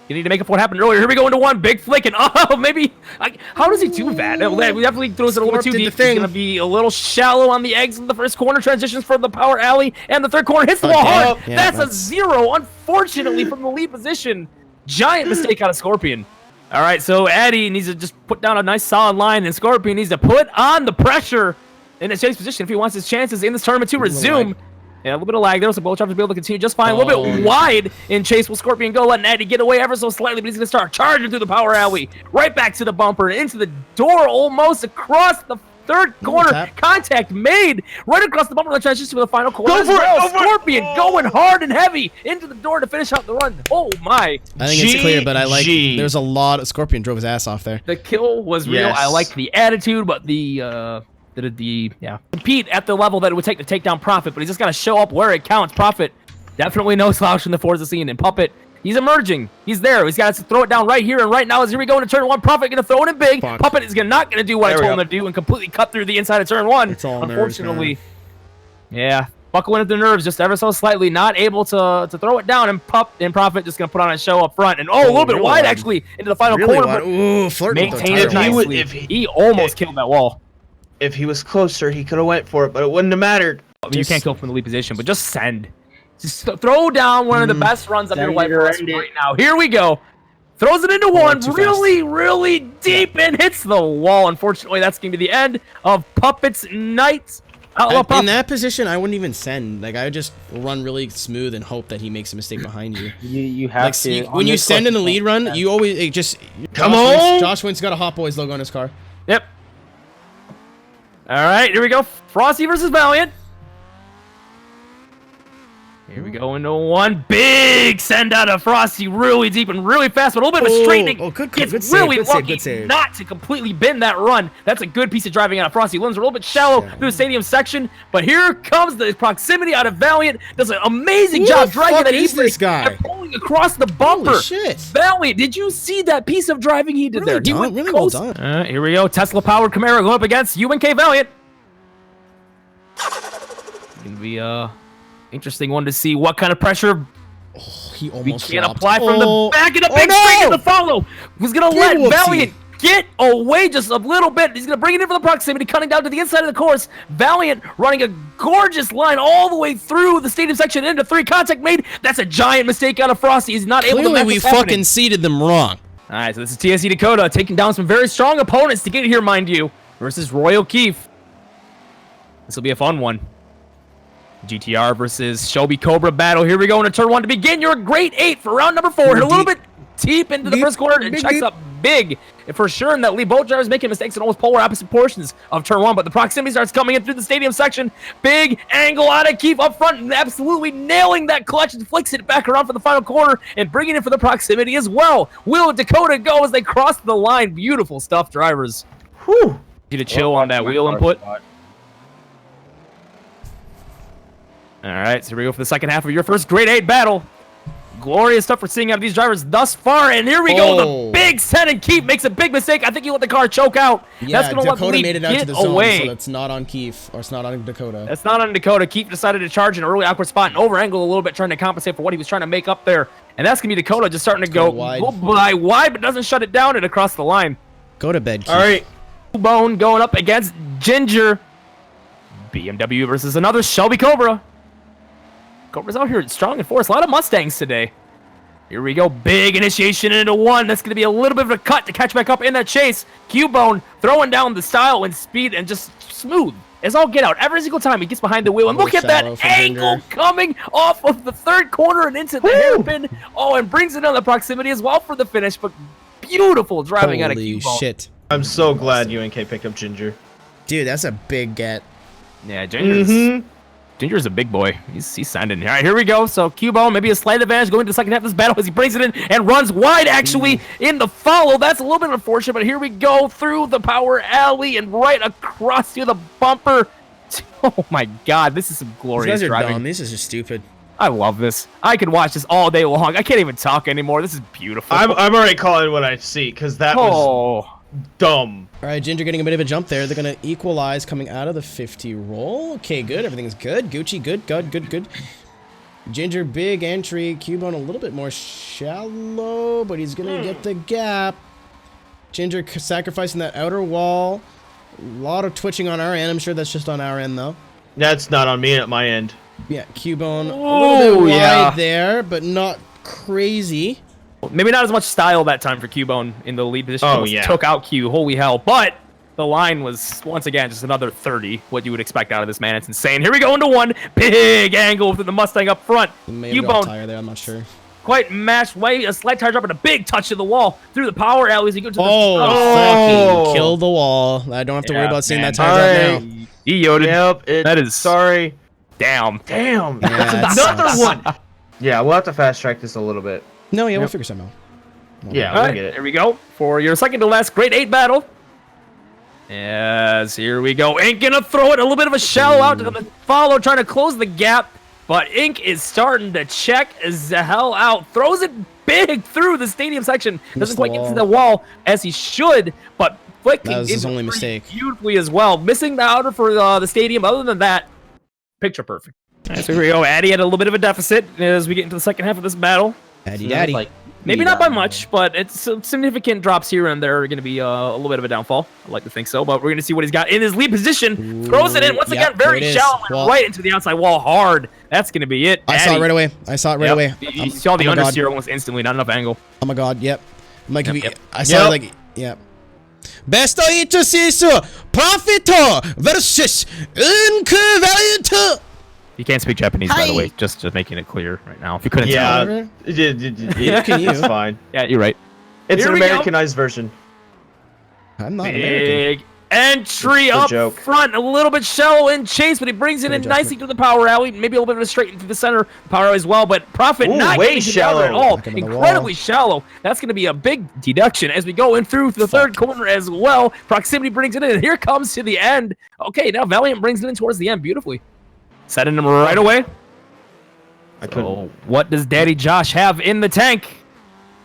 you need to make up what happened earlier. Here we go into one big flick, and oh, maybe. How does he do that? We definitely throws it a little bit too deep. He's going to be a little shallow on the exit in the first corner. Transitions from the power alley, and the third corner hits the wall hard. Yeah, that's a 0, unfortunately, from the lead position. Giant mistake out of Scorpion. All right, so Addy needs to just put down a nice solid line, and Scorpion needs to put on the pressure in his chase position if he wants his chances in this tournament to resume. Yeah, a little bit of lag there, so both drivers will be able to continue just fine. A little bit wide in chase. Will Scorpion go, letting Addy get away ever so slightly, but he's going to start charging through the power alley, right back to the bumper, into the door, almost across the third corner. Contact made right across the bumper. Let's transition to the final corner. Go for it, Scorpion going hard and heavy into the door to finish out the run. Oh my! I think it's clear, but I like. There's a lot of Scorpion drove his ass off there. The kill was real. Yes. I like the attitude, but the compete at the level that it would take to take down Prophet, but he's just got to show up where it counts. Prophet, definitely no slouch in the Forza scene, and Puppet, he's emerging. He's there. He's got to throw it down right here and right now. As here we go into turn one. Prophet going to throw it in big. Fuck. Puppet is not going to do what There I we told him go. to do and completely cut through the inside of turn one. It's all nerves, Unfortunately, yeah, buckling at the nerves just ever so slightly, not able to throw it down, and Prophet just going to put on a show up front, and a little bit really wide wide. actually into the final Really corner, wide. but Ooh, flirting with the maintained it tire. nicely. He almost killed that wall. If he was closer, he could have went for it, but it wouldn't have mattered. I mean, you can't kill from the lead position, but just send. Just throw down one of the best runs of your Send life it for us around it. right now. Here we go. Throws it into one, too really, really deep, and hits the wall. Unfortunately, that's going to be the end of Puppet's night. In that position, I wouldn't even send. Like, I would just run really smooth and hope that he makes a mistake behind you. You have Like, to. when you send in the lead run, you always Come on! Josh Wentz got a Hot Boys logo on his car. Yep. All right, here we go. Frosty versus Valiant. Here we go into one big send out of Frosty, really deep and really fast, but a little bit of a straightening. good Gets save, really good save, lucky good save. not to completely bend that run. That's a good piece of driving out of Frosty. Limbs are a little bit shallow through the stadium section, but here comes the proximity out of Valiant. Does an amazing Who job the dragging fuck that is this guy? and pulling across the bumper. Holy shit. Valiant, did you see that piece of driving he did Really there? He done, went really well coast- done. Here we go. Tesla-powered Camaro going up against UNK Valiant. Gonna be interesting one to see what kind of pressure He we almost can flopped. apply from the back and a Oh, big no! straight in the follow. Who's gonna let whoopsie. Valiant get away just a little bit? He's gonna bring it in for the proximity, cutting down to the inside of the course. Valiant running a gorgeous line all the way through the stadium section into three. Contact made. That's a giant mistake out of Frosty. He's not able to Clearly, match we what's happening. fucking seeded them wrong. All right, so this is TSC Dakota taking down some very strong opponents to get here, mind you, versus Roy O'Keefe. This will be a fun one. GTR versus Shelby Cobra battle. Here we go into turn one to begin your great 8 for round number 4. Hit a little bit deep into the first corner and checks up big for sure in that lead. Both drivers making mistakes in almost polar opposite portions of turn 1, but the proximity starts coming in through the stadium section. Big angle out of Keith up front and absolutely nailing that clutch and flicks it back around for the final corner and bringing it for the proximity as well. Will and Dakota go as they cross the line. Beautiful stuff, drivers. Whew. Need to chill on that wheel input. All right, so here we go for the second half of your first grade 8 battle. Glorious stuff we're seeing out of these drivers thus far, and here we go. The big set and Keith makes a big mistake. I think he let the car choke out. Yeah, that's gonna Dakota let the lead made it out get to the zone, away. so that's not on Keith, or it's not on Dakota. That's not on Dakota. Keith decided to charge an early awkward spot and over-angle a little bit, trying to compensate for what he was trying to make up there. And that's gonna be Dakota just starting to go wide, but doesn't shut it down and across the line. Go to bed, Keith. All right. Bone going up against Ginger. BMW versus another Shelby Cobra. Cobra's out here strong and force. A lot of Mustangs today. Here we go. Big initiation into 1. That's going to be a little bit of a cut to catch back up in that chase. Cubone throwing down the style and speed and just smooth as all get out. Every single time he gets behind the wheel. And look at that angle coming off of the third corner and into the hairpin. Oh, and brings it on the proximity as well for the finish. But beautiful driving out of Cubone. Holy shit. I'm so glad UNK picked up Ginger. Dude, that's a big get. Yeah, Ginger's a big boy. He's sending. All right, here we go. So Cubone, maybe a slight advantage going to the second half of this battle as he brings it in and runs wide, actually, in the follow. That's a little bit unfortunate, but here we go through the power alley and right across to the bumper. Oh, my God. This is some glorious These guys are driving. dumb. This is just stupid. I love this. I could watch this all day long. I can't even talk anymore. This is beautiful. I'm already calling what I see, because that was dumb. All right, Ginger getting a bit of a jump there. They're going to equalize coming out of the 50 roll. Okay, good. Everything's good. Gucci, good. Ginger, big entry. Cubone a little bit more shallow, but he's going to get the gap. Ginger sacrificing that outer wall. A lot of twitching on our end. I'm sure that's just on our end, though. That's not on me at my end. Yeah, Cubone a little bit wide there, but not crazy. Maybe not as much style that time for Cubone in the lead position. Oh, yeah. Took out Q. Holy hell. But the line was, once again, just another 30. What you would expect out of this man. It's insane. Here we go into 1. Big angle for the Mustang up front. Cubone tire there, I'm not sure. Quite matched way. A slight tire drop and a big touch to the wall. Through the power alleys. You go to the... Fucking kill the wall. I don't have to worry about seeing that tire drop now. He yoted. Yep. That is... Sorry. Damn. Yeah, That's another one. Yeah, we'll have to fast track this a little bit. No, yeah, we'll figure something out. Yeah, All we'll right, get it. here we go for your second to last grade 8 battle. Yes, here we go. Ink gonna throw it a little bit of a shallow out to the follow, trying to close the gap. But Ink is starting to check as the hell out. Throws it big through the stadium section. Doesn't quite get to the wall as he should, but flicking that was his into only three mistake. Beautifully as well. Missing the outer for the stadium. Other than that, picture perfect. All right, so here we go. Addy had a little bit of a deficit as we get into the second half of this battle. Daddy. Like, Maybe not by much, but it's some significant drops here and there are going to be a little bit of a downfall. I'd like to think so, but we're going to see what he's got in his lead position. Throws it in once again, very shallow and right into the outside wall hard. That's going to be it. I saw it right away. You saw the understeer almost instantly, not enough angle. Oh my god, yep. I'm like, I saw like, yep. Best of Profito versus Inconvenient. You can't speak Japanese, by the way. Just making it clear right now. If you couldn't tell. It's fine. Yeah, you're right. It's an Americanized version. I'm not American. Big entry up front, a little bit shallow in chase, but he brings it in nicely to the power alley. Maybe a little bit of a straight into the center power alley as well, but Profit not way getting shallow at all. Incredibly shallow. That's going to be a big deduction as we go in through the third corner as well. Proximity brings it in, and here comes to the end. Okay, now Valiant brings it in towards the end beautifully. Setting him right away. So what does Daddy Josh have in the tank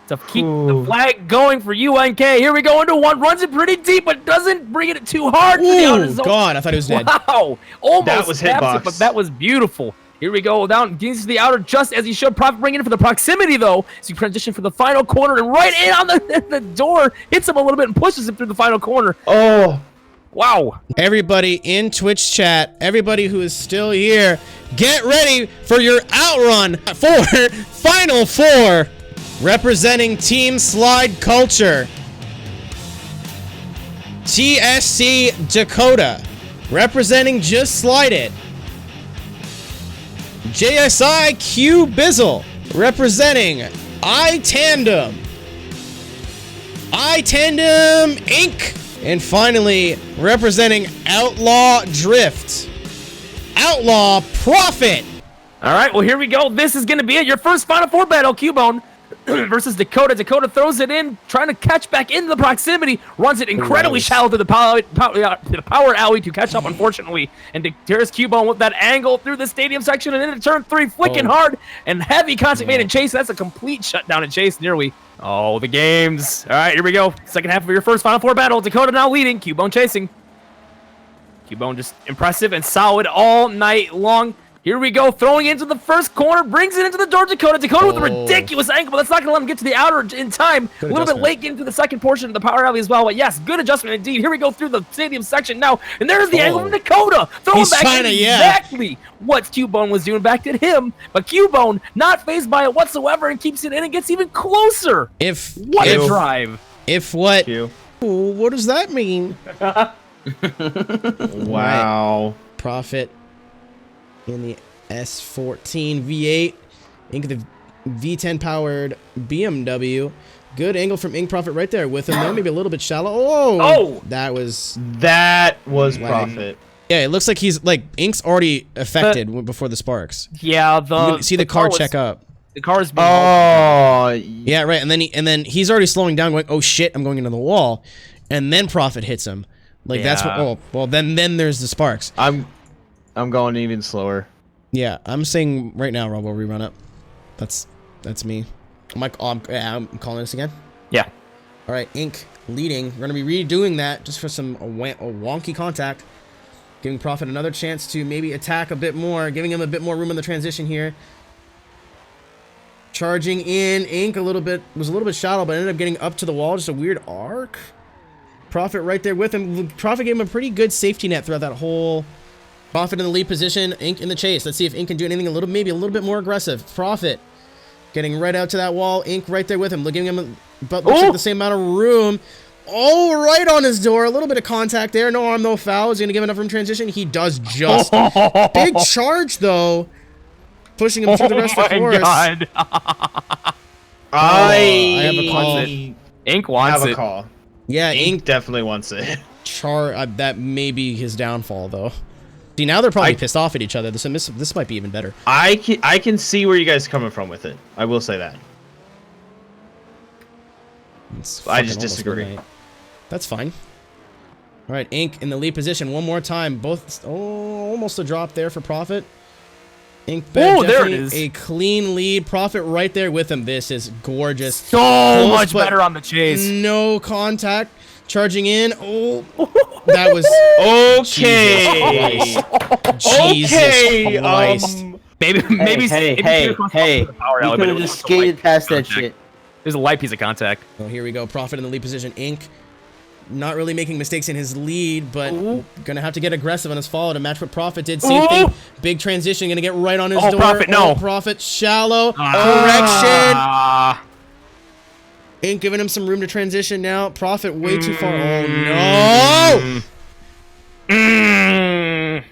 to keep the flag going for UNK? Here we go into 1. Runs it pretty deep, but doesn't bring it too hard. Oh, God. I thought he was dead. Wow. Almost that was hitbox. But that was beautiful. Here we go. Down to the outer just as he should. Profit bringing it for the proximity, though. So you transition for the final corner and right in on the door. Hits him a little bit and pushes him through the final corner. Oh. Wow. Everybody in Twitch chat, everybody who is still here, get ready for your outrun for Final 4, representing Team Slide Culture. TSC Dakota, representing Just Slide It. JSI Q Bizzle, representing Tandem. Tandem Inc. And finally, representing Outlaw Drift, Outlaw Profit. All right, well, here we go. This is going to be it. Your first Final Four battle, Cubone versus Dakota. Dakota throws it in, trying to catch back into the proximity, runs it incredibly shallow to the power alley to catch up, unfortunately. And there's Cubone with that angle through the stadium section and into turn 3, flicking hard and heavy contact made in chase. That's a complete shutdown in chase, nearly. Oh, the games. All right, here we go. Second half of your first Final Four battle. Dakota now leading, Cubone chasing. Cubone just impressive and solid all night long. Here we go, throwing into the first corner, brings it into the door, Dakota. Dakota with a ridiculous angle, but that's not going to let him get to the outer in time. Good a little bit late getting to the second portion of the power alley as well, but yes, good adjustment indeed. Here we go through the stadium section now, and there's the angle from Dakota. Throwing back exactly what Cubone was doing back at him, but Cubone not fazed by it whatsoever and keeps it in and gets even closer. What a drive. What does that mean? Wow. Profit in the S14 V8, Inc. the V10 powered BMW. Good angle from Inc. Profit right there with him. There, maybe a little bit shallow. Oh, that was Profit. Yeah, it looks like he's like Inc's already affected before the sparks. Yeah, you can see the car check up. The car's being yeah, right. And then he's already slowing down, going, oh shit, I'm going into the wall, and then Profit hits him. Like that's what. Oh, well, then there's the sparks. I'm going even slower. Yeah, I'm saying right now, Robo, rerun up. That's me. I'm calling this again. Yeah. All right, Inc. leading. We're gonna be redoing that just for some wonky contact, giving Profit another chance to maybe attack a bit more, giving him a bit more room in the transition here. Charging in, Inc. was a little bit shallow, but ended up getting up to the wall. Just a weird arc. Profit right there with him. Profit gave him a pretty good safety net throughout that whole. Profit in the lead position, Inc. in the chase. Let's see if Inc. can do anything maybe a little bit more aggressive. Profit getting right out to that wall. Inc. right there with him, giving him looks like the same amount of room. Oh, right on his door. A little bit of contact there. No arm, no foul. Is he going to give enough room transition? He does just. Big charge, though. Pushing him through the rest of the course. God. I have a call. Inc. wants it. Call. Yeah, Inc. definitely wants it. That may be his downfall, though. See, now they're probably pissed off at each other. This might be even better. I can see where you guys are coming from with it. I will say that. I just disagree. That's fine. All right, Inc. in the lead position one more time. Both almost a drop there for Profit. Inc. There it is. A clean lead. Profit right there with him. This is gorgeous. So much better on the chase. No contact. Charging in. Oh, that was okay. Jesus Christ. Maybe. Hey. You could have just skated past that shit. There's a light piece of contact. Oh, here we go. Profit in the lead position. Inc. Not really making mistakes in his lead, but gonna have to get aggressive on his follow to match what Profit did. Same thing. Big transition. Gonna get right on his door. Profit, no. Profit shallow. Correction. Inc. giving him some room to transition now. Profit way too far. Oh, no!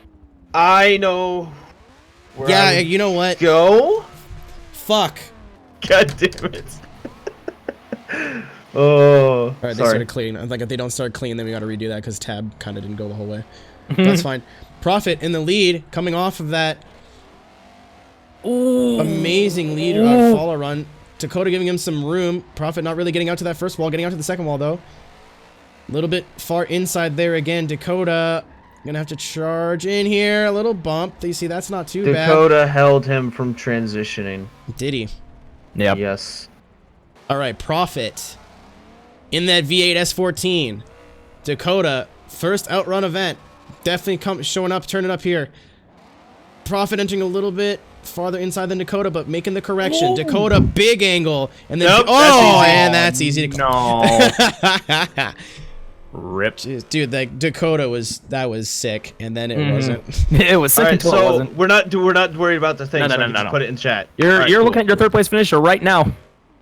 I know. Yeah, you know what? Go? Fuck. God damn it. Oh, all right, they started clean. Like, if they don't start clean, then we got to redo that because tab kind of didn't go the whole way. That's fine. Profit in the lead, coming off of that amazing lead follow run. Dakota giving him some room. Profit not really getting out to that first wall, getting out to the second wall, though. A little bit far inside there again. Dakota gonna have to charge in here. A little bump. You see, that's not too bad. Dakota held him from transitioning. Did he? Yeah. Yes. All right, Profit in that V8 S14. Dakota, first outrun event. Definitely showing up, turning up here. Profit entering a little bit farther inside than Dakota, but making the correction. Ooh. Dakota, big angle. And then, that's easy to No. Rip. Jeez, dude, like Dakota was sick, and then it wasn't. It was sick. All right, until so it wasn't. we're not worried about the thing. No. Put it in chat. You're looking at your third place finisher right now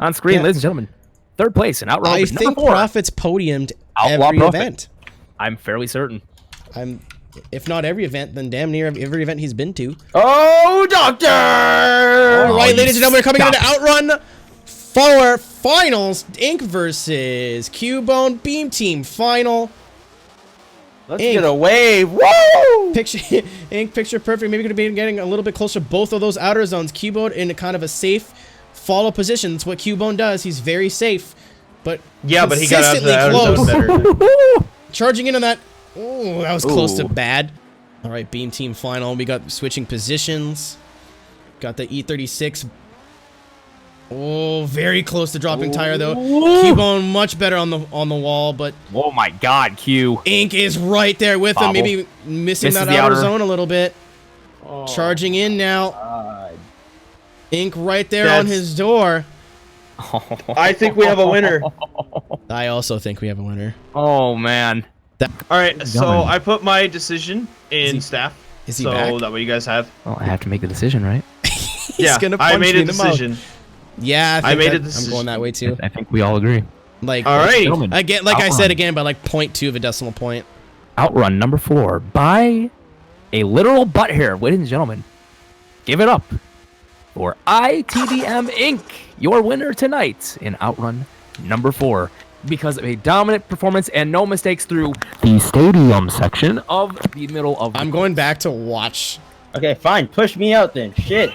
on screen, ladies and gentlemen. Third place in Outrun. I think Profit's podiumed every event. I'm fairly certain. If not every event, then damn near every event he's been to. Oh, Doctor! All right, ladies and gentlemen, we're coming into Outrun For finals, Ink versus Cubone Beam Team final. Let's Ink. get a wave. Woo! Picture Ink, picture perfect. Maybe could have been getting a little bit closer. Both of those outer zones. Cubone in a kind of a safe follow position. That's what Cubone does. He's very safe, but Yeah, but he got out to the outer close. zone better. Charging in on that. Oh, that was close to bad. All right, Beam Team final. We got switching positions. Got the E36. Oh, very close to dropping tire though. Cubone much better on the wall, but Oh my God, Q. Ink is right there with him. Bobble. Maybe missing Misses that the outer outer. zone a little bit. Oh, Charging in now. God. Ink right there on That's- his door. I think we have a winner. I also think we have a winner. Oh man. All right, so Going. I put my decision in he- staff. is he so back? that way you guys have. Well, I have to make the decision, right? Yeah, gonna I punch made me a in the mouth. decision. Yeah, I made a I'm decision. going that way too. I think we all agree. Like, All right. Gentlemen, again, like I Outrun. said again, by like 0.2 of a decimal point. Outrun number 4 by a literal butt hair, ladies and gentlemen. Give it up for ITDM Inc., your winner tonight in Outrun number 4, because of a dominant performance and no mistakes through the stadium section of the middle of. I'm going back to watch. Okay, fine. Push me out then. Shit.